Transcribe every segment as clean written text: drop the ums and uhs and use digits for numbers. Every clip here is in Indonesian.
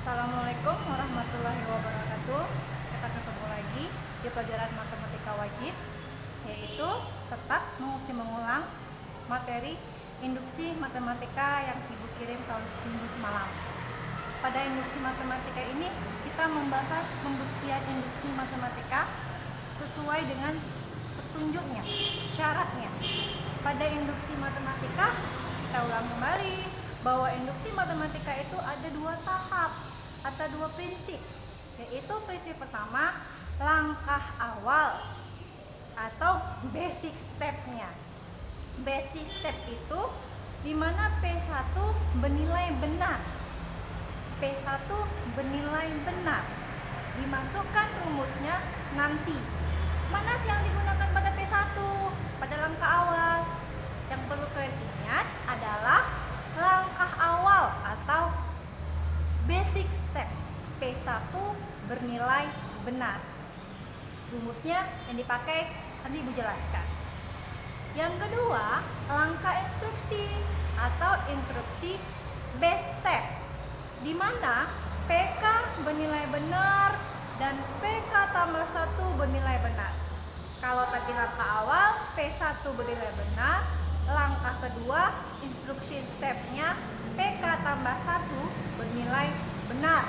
Assalamualaikum warahmatullahi wabarakatuh. Kita ketemu lagi di pelajaran matematika wajib, yaitu tetap mengulang materi induksi matematika yang Ibu kirim tahun minggu semalam. Pada induksi matematika ini kita membahas pembuktian induksi matematika sesuai dengan petunjuknya, syaratnya. Pada induksi matematika kita ulang kembali bahwa induksi matematika itu ada dua tahap atau dua prinsip, yaitu prinsip pertama langkah awal atau basic step-nya. Basic step itu di mana P1 bernilai benar. P1 bernilai benar. Dimasukkan rumusnya nanti. Mana sih yang digunakan pada P1? Pada langkah awal. Yang perlu kalian ingat adalah langkah awal atau basic step. P1 bernilai benar. Rumusnya yang dipakai nanti Ibu jelaskan. Yang kedua, langkah instruksi atau instruksi basic step, di mana PK bernilai benar dan PK tambah 1 bernilai benar. Kalau tadi langkah awal P1 bernilai benar, langkah kedua instruksi stepnya PK tambah 1 bernilai benar.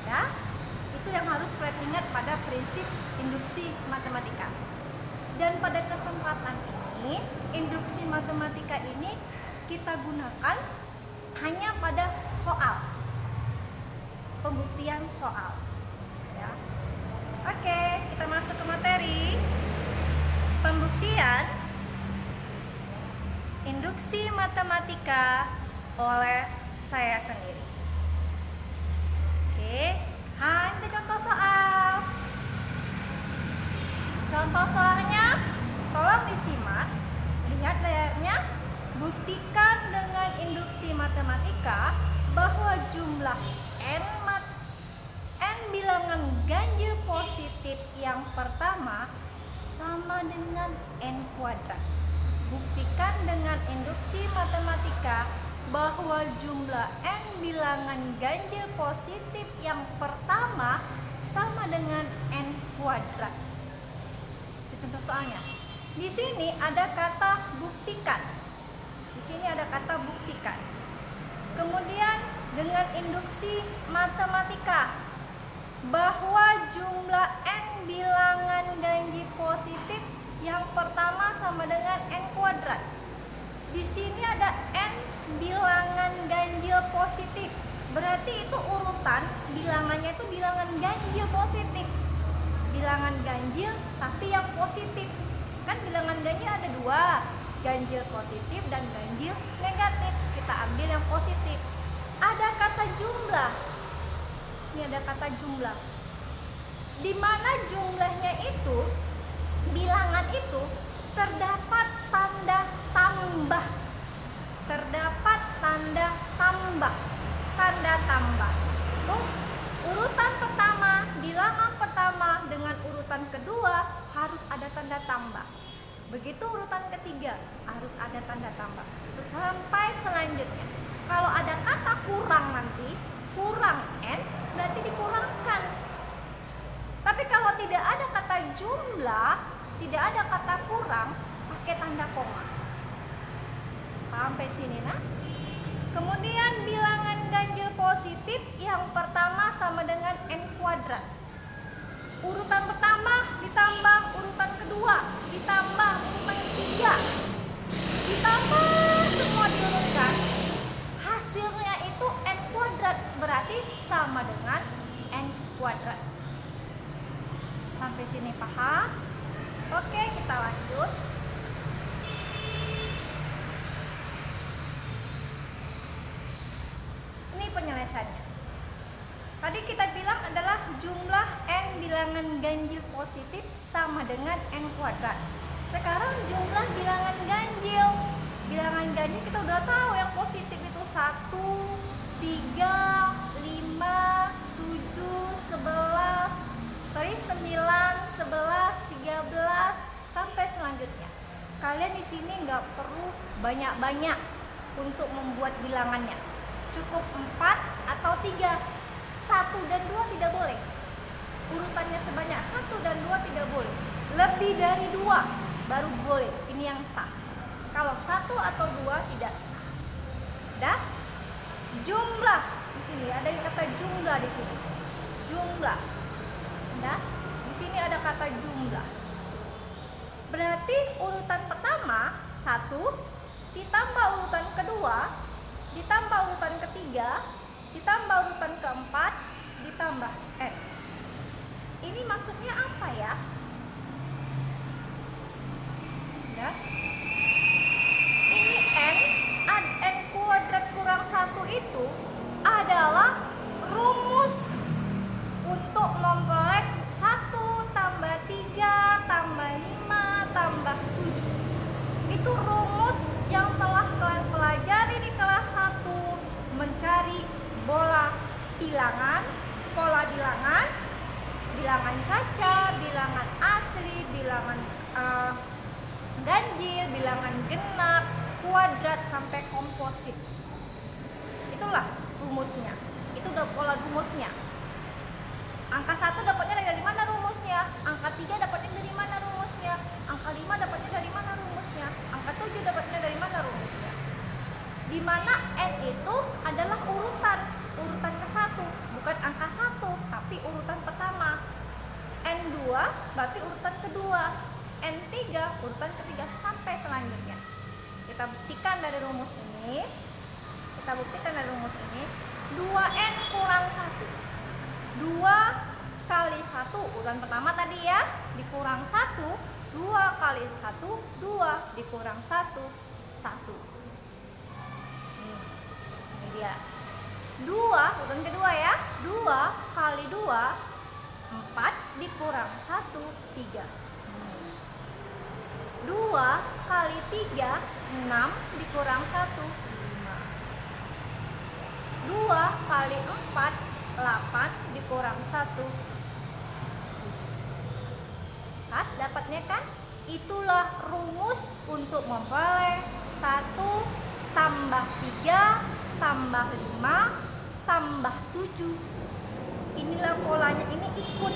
Ya, itu yang harus kalian ingat pada prinsip induksi matematika. Dan pada kesempatan ini, induksi matematika ini kita gunakan hanya pada soal, pembuktian soal. Ya. Oke, kita masuk ke materi pembuktian induksi matematika oleh saya sendiri. Oke, ada contoh soal. Contoh soalnya tolong disimak, lihat layarnya. Buktikan dengan induksi matematika bahwa jumlah n bilangan ganjil positif yang pertama sama dengan n kuadrat. Buktikan dengan induksi matematika bahwa jumlah n bilangan ganjil positif yang pertama sama dengan n kuadrat. Itu contoh soalnya. Di sini ada kata buktikan. Di sini ada kata buktikan. Kemudian dengan induksi matematika bahwa jumlah n bilangan ganjil positif yang pertama sama dengan n kuadrat. Di sini ada n bilangan ganjil positif. Berarti itu urutan bilangannya itu bilangan ganjil positif. Bilangan ganjil tapi yang positif. Kan bilangan ganjil ada dua, ganjil positif dan ganjil negatif. Kita ambil yang positif. Ada kata jumlah. Ini ada kata jumlah. Di mana jumlahnya itu, bilangan itu terdapat tanda tambah. Terdapat tanda tambah. Tanda tambah. Tuh, urutan pertama, bilangan pertama dengan urutan kedua harus ada tanda tambah. Begitu urutan ketiga harus ada tanda tambah. Sampai selanjutnya. Kalau ada kata kurang nanti, kurang n berarti dikurangkan. Tapi kalau tidak ada kata jumlah, tidak ada kata kurang, pakai tanda koma. Sampai sini nah. Kemudian bilangan ganjil positif yang pertama sama dengan n kuadrat. Urutan pertama ditambah urutan kedua, ditambah urutan ketiga, ditambah semua diurutkan. Hasilnya itu n kuadrat, berarti sama dengan n kuadrat. Sampai sini paham? Oke, kita lanjut. Ini penyelesaiannya. Tadi kita bilang adalah jumlah n bilangan ganjil positif sama dengan n kuadrat. Sekarang jumlah bilangan ganjil. Bilangan ganjil kita udah tahu yang positif itu 1, 3, 5, 7, 9, 11, 13 sampai selanjutnya. Kalian di sini nggak perlu banyak-banyak untuk membuat bilangannya. Cukup 4 atau 3. 1 dan 2 tidak boleh. Urutannya sebanyak 1 dan 2 tidak boleh. Lebih dari 2 baru boleh. Ini yang sah. Kalau 1 atau 2 tidak sah. Dah? Jumlah. Di sini ada kata jumlah di sini. Jumlah. Dah? Di sini ada kata jumlah. Berarti urutan pertama 1 ditambah urutan kedua, ditambah urutan ketiga, ditambah urutan keempat, ditambah n. Ini maksudnya apa ya? Ya. Ini n kuadrat kurang 1 itu adalah rumus untuk memperoleh 1 tambah 3 tambah 5 tambah 7. Itu rumus yang telah kalian pelajari di kelas 1, mencari pola bilangan, bilangan cacar, bilangan asli, bilangan ganjil, bilangan genap, kuadrat sampai komposit. Itulah rumusnya. Itu udah pola rumusnya. Angka 1 dapatnya dari mana rumusnya? Angka 3 dapatnya dari mana rumusnya? Angka 5 dapatnya dari mana rumusnya? Angka 7 dapatnya dari mana rumusnya? Di mana n itu adalah urutan ke-1, bukan angka 1, tapi urutan pertama. N2 berarti urutan kedua, N3 urutan ketiga sampai selanjutnya. Kita buktikan dari rumus ini. 2n kurang 1. 2 kali 1 urutan pertama tadi ya, dikurang 1, 2 kali 1 2, dikurang 1 1. Ini dia 2 urutan kedua ya, 2 kali 2 4, dikurang 1 3. 2 kali 3 6, dikurang 1 5. 2 kali 4 8, dikurang 1 7. Pas dapatnya kan? Itulah rumus untuk memperoleh 1 tambah 3 tambah 5 tambah 7. Inilah polanya, ini ikut.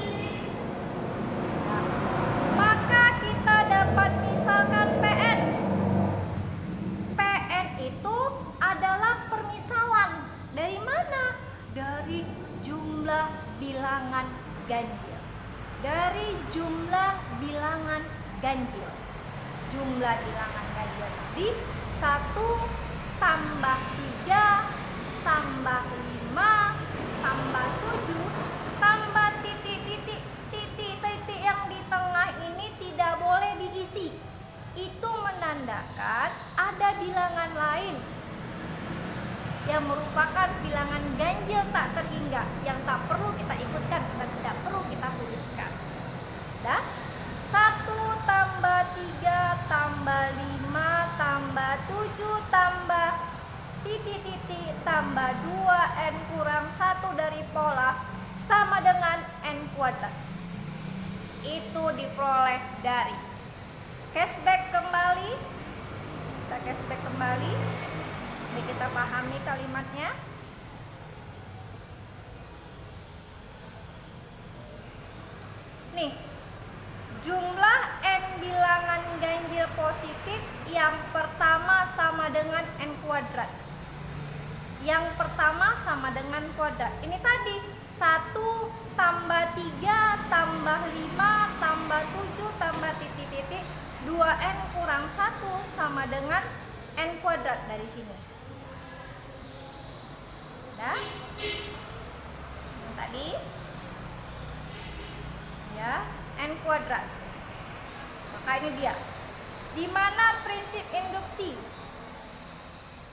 Nah, maka kita dapat misalkan PN. PN itu adalah permisalan. Dari mana? Dari jumlah bilangan ganjil. Dari jumlah bilangan ganjil. Jumlah bilangan ganjil tadi 1 tambah 3 tambah 5 tambah 7 tambah titik yang di tengah ini tidak boleh diisi. Itu menandakan ada bilangan lain yang merupakan bilangan ganjil tak terhingga yang tak perlu kita ikutkan dan tidak perlu kita tuliskan. Dah? 1 tambah 3 tambah 5 tambah 7 tambah titik tambah 2 n kurang 1 dari pola sama dengan n kuadrat. Itu diperoleh dari cashback kembali. Kita cashback kembali. Jadi kita pahami kalimatnya. Nih, jumlah n bilangan ganjil positif yang pertama sama dengan n kuadrat. Yang pertama sama dengan kuadrat. Ini tadi 1 tambah 3 tambah 5 tambah 7 tambah titik 2n kurang 1 sama dengan n kuadrat dari sini. Nah, yang tadi ya, n kuadrat. Maka ini dia. Di mana prinsip induksi?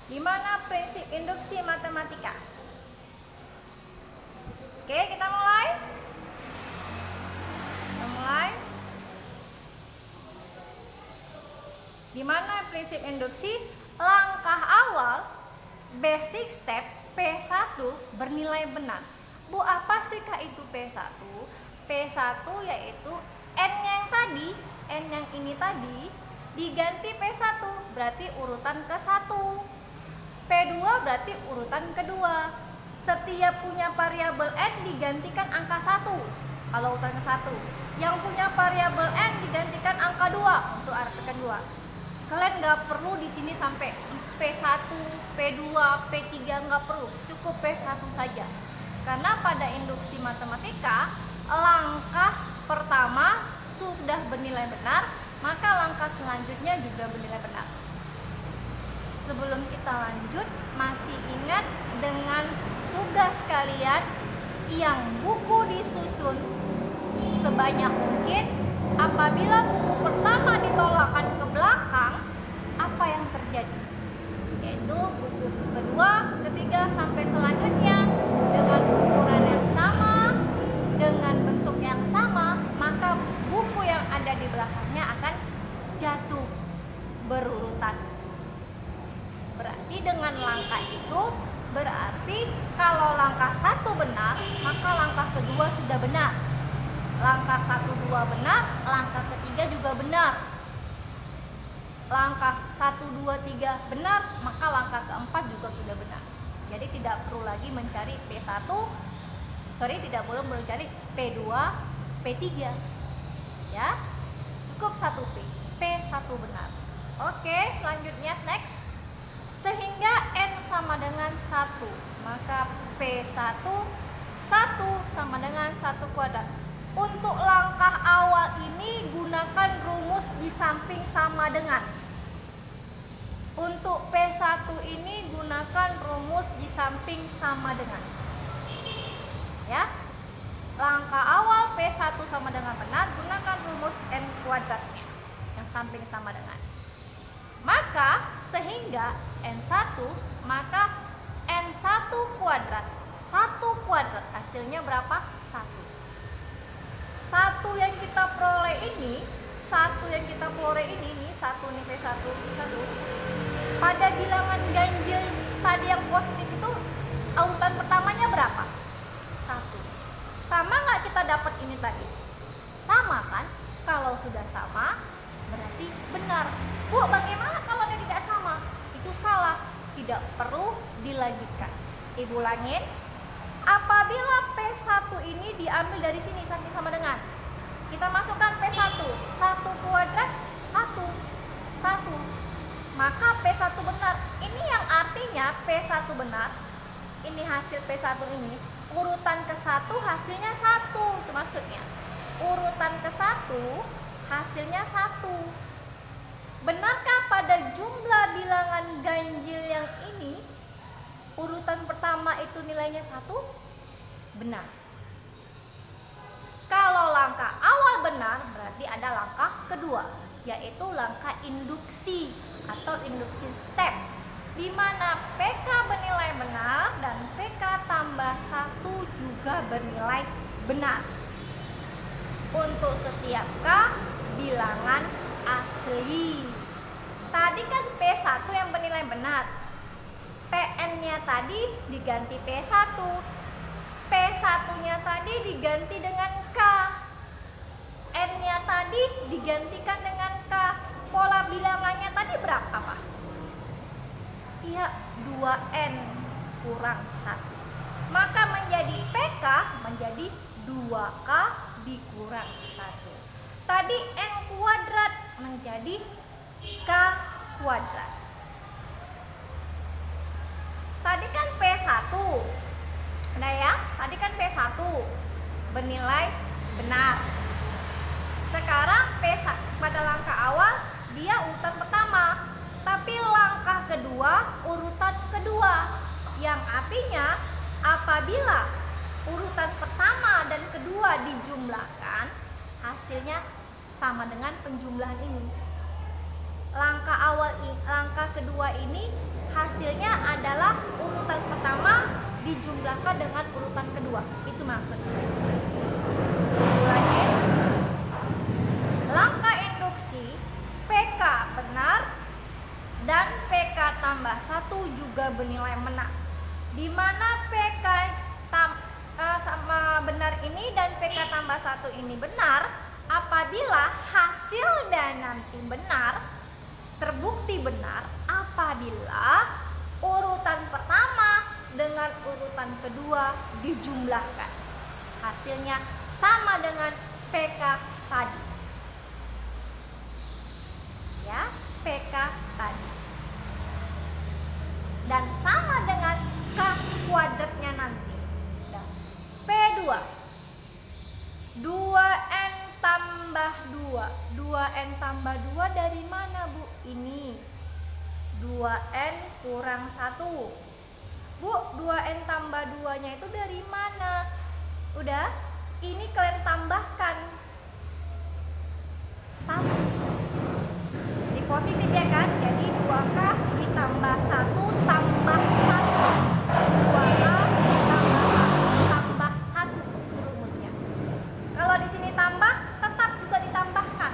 Di mana prinsip induksi matematika? Oke, kita mulai. Di mana prinsip induksi? Langkah awal, basic step P1 bernilai benar. Bu, apa sih Kak itu P1? P1 yaitu N yang tadi, N yang ini tadi diganti P1, berarti urutan ke-1. P2 berarti urutan kedua. Setiap punya variabel N digantikan angka 1 kalau urutan ke-1. Yang punya variabel N digantikan angka 2 untuk urutan kedua. Kalian nggak perlu di sini sampai P1, P2, P3, nggak perlu. Cukup P1 saja. Karena pada induksi matematika, langkah pertama sudah bernilai benar, maka langkah selanjutnya juga bernilai benar. Sebelum kita lanjut, masih ingat dengan tugas kalian yang buku disusun sebanyak mungkin. Apabila buku pertama ditolakkan ke belakang, apa yang terjadi? Yaitu buku kedua, ketiga, sampai selanjutnya dengan ukuran yang sama, dengan bentuk yang sama, maka buku yang ada di belakangnya akan jatuh berurutan. Berarti dengan langkah itu, berarti kalau langkah 1 benar, maka langkah kedua sudah benar. Langkah 1, 2 benar, langkah ketiga juga benar. Langkah 1, 2, 3 benar, maka langkah keempat juga sudah benar. Jadi tidak perlu lagi mencari P1, tidak perlu mencari P2, P3. Ya, cukup 1P, P1 benar. Oke, selanjutnya next. Sehingga N sama dengan 1, maka P1 sama dengan 1 kuadrat. Untuk langkah awal ini gunakan rumus di samping sama dengan. Untuk P1 ini gunakan rumus di samping sama dengan. Ya. Langkah awal P1 sama dengan benar, gunakan rumus N kuadratnya yang samping sama dengan. Maka sehingga N1, maka N1 kuadrat. 1 kuadrat hasilnya berapa? 1. 1 yang kita peroleh ini, 1 nih, 1 nih P1, 1. Pada bilangan ganjil tadi yang positif itu urutan pertamanya berapa? 1. Sama nggak kita dapat ini tadi? Sama kan? Kalau sudah sama berarti benar. Bu, bagaimana kalau dia tidak sama? Itu salah, tidak perlu dilanjutkan. Ibu ulangin. Apabila P1 ini diambil dari sini samping sama dengan, kita masukkan P1, 1 kuadrat 1, maka P1 benar. Ini yang artinya P1 benar. Ini hasil P1 ini, urutan ke-1 hasilnya 1, itu maksudnya. Urutan ke-1 hasilnya 1. Benarkah pada jumlah bilangan ganjil yang ini urutan pertama itu nilainya 1? Benar. Kalau langkah awal benar, berarti ada langkah kedua, yaitu langkah induksi atau induksi step, di mana PK bernilai benar dan PK tambah 1 juga bernilai benar. Untuk setiap K bilangan asli. Tadi kan P1 yang bernilai benar. PN-nya tadi diganti P1. P1-nya tadi diganti dengan K. N-nya tadi digantikan dengan K. Pola bilangannya tadi berapa, Pak? Iya, 2N kurang 1. Maka menjadi PK menjadi 2K dikurang 1. Tadi N kuadrat menjadi K kuadrat. Tadi kan P1. Nah ya, tadi kan P1 bernilai benar. Sekarang P1 pada langkah awal dia urutan pertama, tapi langkah kedua urutan kedua. Yang artinya apabila urutan pertama dan kedua dijumlahkan, hasilnya sama dengan penjumlahan ini. Langkah kedua ini hasilnya adalah urutan pertama dijumlahkan dengan urutan kedua. Itu maksudnya. Ulangi. Langkah induksi PK benar dan PK tambah 1 juga bernilai benar. Di mana PK sama benar ini dan PK tambah 1 ini benar apabila hasil dan nanti benar, terbukti benar apabila urutan pertama dengan urutan kedua dijumlahkan. Hasilnya sama dengan PK tadi. Ya, PK tadi. Dan sama dengan K kuadratnya nanti. P2. 2N tambah 2. 2N tambah 2 dari mana, Bu? Ini 2N kurang 1. Bu, 2N tambah 2-nya itu dari mana? Udah, ini kalian tambahkan 1. Jadi positif ya kan? Jadi 2K ditambah 1 tambah 1. 2K ditambah 1 tambah 1 rumusnya. Kalau di sini tambah, tetap juga ditambahkan.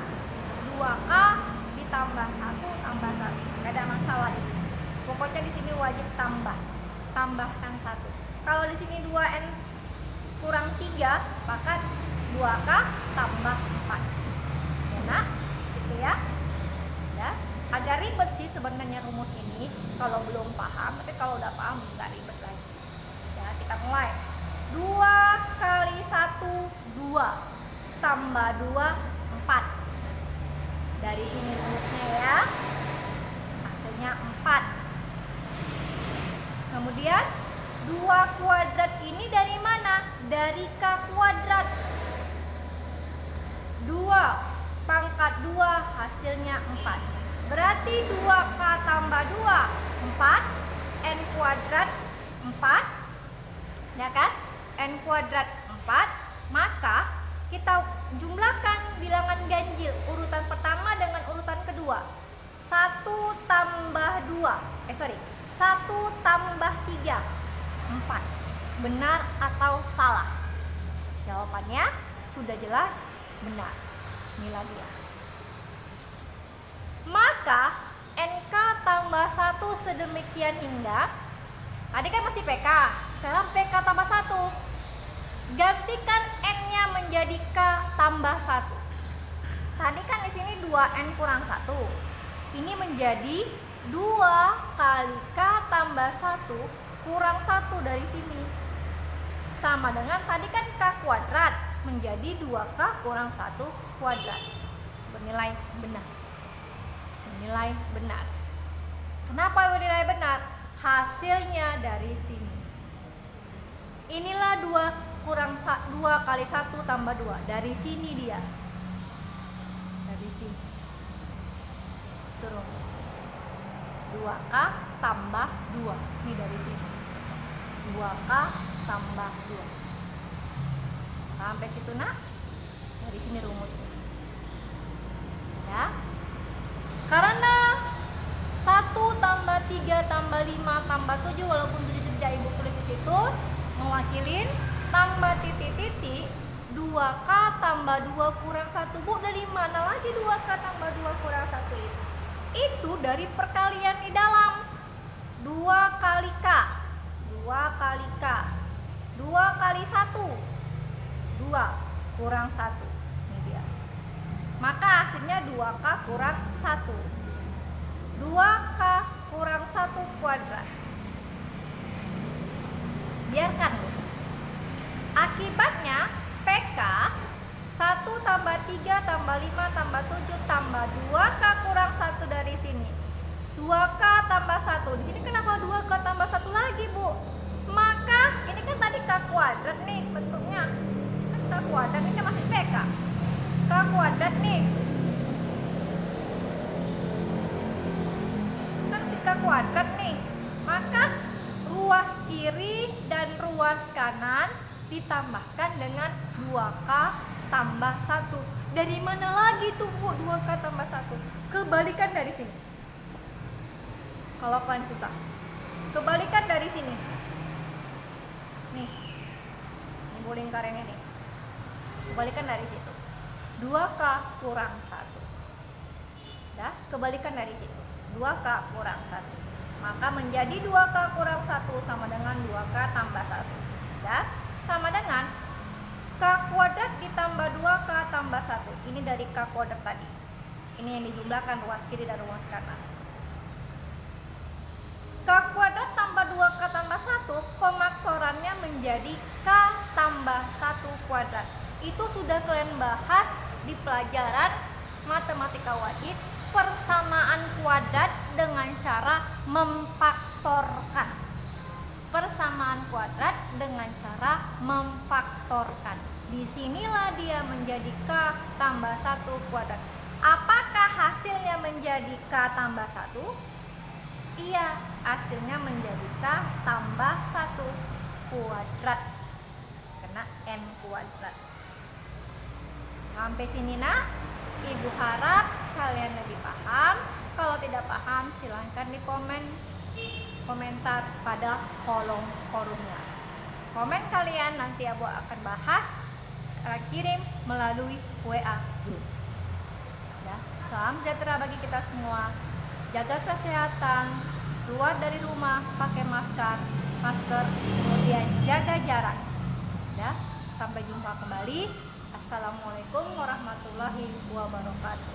2K ditambah 1 tambah 1. Gak ada masalah di sini. Pokoknya di sini wajib tambah. Tambahkan 1. Kalau di sini 2N kurang 3, maka 2K tambah 4. Ya, Nak? Gitu ya. Ya. Agak ribet sih sebenarnya rumus ini kalau belum paham, tapi kalau udah paham nggak ribet lagi. Ya, kita mulai. 2 kali 1 2 tambah 2 4. Dari sini rumusnya ya. Hasilnya 4. Kemudian 2 kuadrat ini dari mana? Dari K kuadrat. 2 pangkat 2 hasilnya 4. Berarti 2K tambah 2 4. N kuadrat 4. Ya kan? N kuadrat 4. Maka kita jumlahkan bilangan ganjil urutan pertama dengan urutan kedua. 1 tambah 2. 1 tambah 3 4. Benar atau salah? Jawabannya sudah jelas benar. Inilah dia. Maka NK tambah 1 sedemikian hingga. Tadi kan masih PK. Sekarang PK tambah 1. Gantikan N-nya menjadi K tambah 1. Tadi kan di sini 2N kurang 1. Ini menjadi 2 kali K tambah 1 kurang 1 dari sini. Sama dengan tadi kan K kuadrat menjadi 2K kurang 1 kuadrat. Bernilai benar. Bernilai benar. Kenapa bernilai benar? Hasilnya dari sini. Inilah 2 kali 1 tambah 2. Dari sini dia. Dari sini. Terus 2K tambah 2. Ini dari sini. 2K tambah 2. Sampai situ, Nak? Dari sini rumusnya. Ya. Karena 1 tambah 3 tambah 5 tambah 7, walaupun 7 tidak Ibu tulis di situ, mewakilin tambah titik-titik 2K tambah 2 kurang 1. Bu, dari mana lagi 2K tambah 2 kurang 1 itu? Itu dari perkalian di dalam. 2 kali K. 2 kali K. 2 kali 1. 2 kurang 1. Ini dia. Maka hasilnya 2K kurang 1. 2K kurang 1 kuadrat. Biarkan. Akibatnya PK 1 tambah 3 tambah 5 tambah 7 tambah 2K kurang 1 dari sini. 2K tambah 1. Di sini kenapa 2K tambah 1 lagi, Bu? Maka ini kan tadi K kuadrat nih bentuknya. K kuadrat ini masih PK. K kuadrat nih. Kan K kuadrat nih. Maka ruas kiri dan ruas kanan ditambahkan dengan 2K tambah 1. Dari mana lagi tuh, Bu, 2K tambah 1? Kebalikan dari sini. Kalau kalian susah, kebalikan dari sini. Nih. Ini Bu lingkarannya nih. Kebalikan dari situ. 2K kurang 1. Ya, kebalikan dari situ. 2K kurang 1. Maka menjadi 2K kurang 1 sama dengan 2K tambah 1. Ya, sama dengan K kuadrat ditambah 2K tambah 1. Ini dari K kuadrat tadi. Ini yang dijumlahkan ruas kiri dan ruas kanan. K kuadrat menjadi K tambah 1 kuadrat. Itu sudah kalian bahas di pelajaran matematika wajib, persamaan kuadrat dengan cara memfaktorkan. Persamaan kuadrat dengan cara memfaktorkan. Disinilah dia menjadi K tambah 1 kuadrat. Apakah hasilnya menjadi K tambah 1? Iya, hasilnya menjadi K tambah 1 kuadrat. Kena N kuadrat. Sampai sini nak, Ibu harap kalian lebih paham. Kalau tidak paham silahkan di komentar pada kolom forumnya. Komen kalian nanti Abu akan bahas, kirim melalui WA group. Ya, salam sejahtera bagi kita semua. Jaga kesehatan, keluar dari rumah pakai masker, kemudian jaga jarak. Ya, sampai jumpa kembali. Assalamualaikum warahmatullahi wabarakatuh.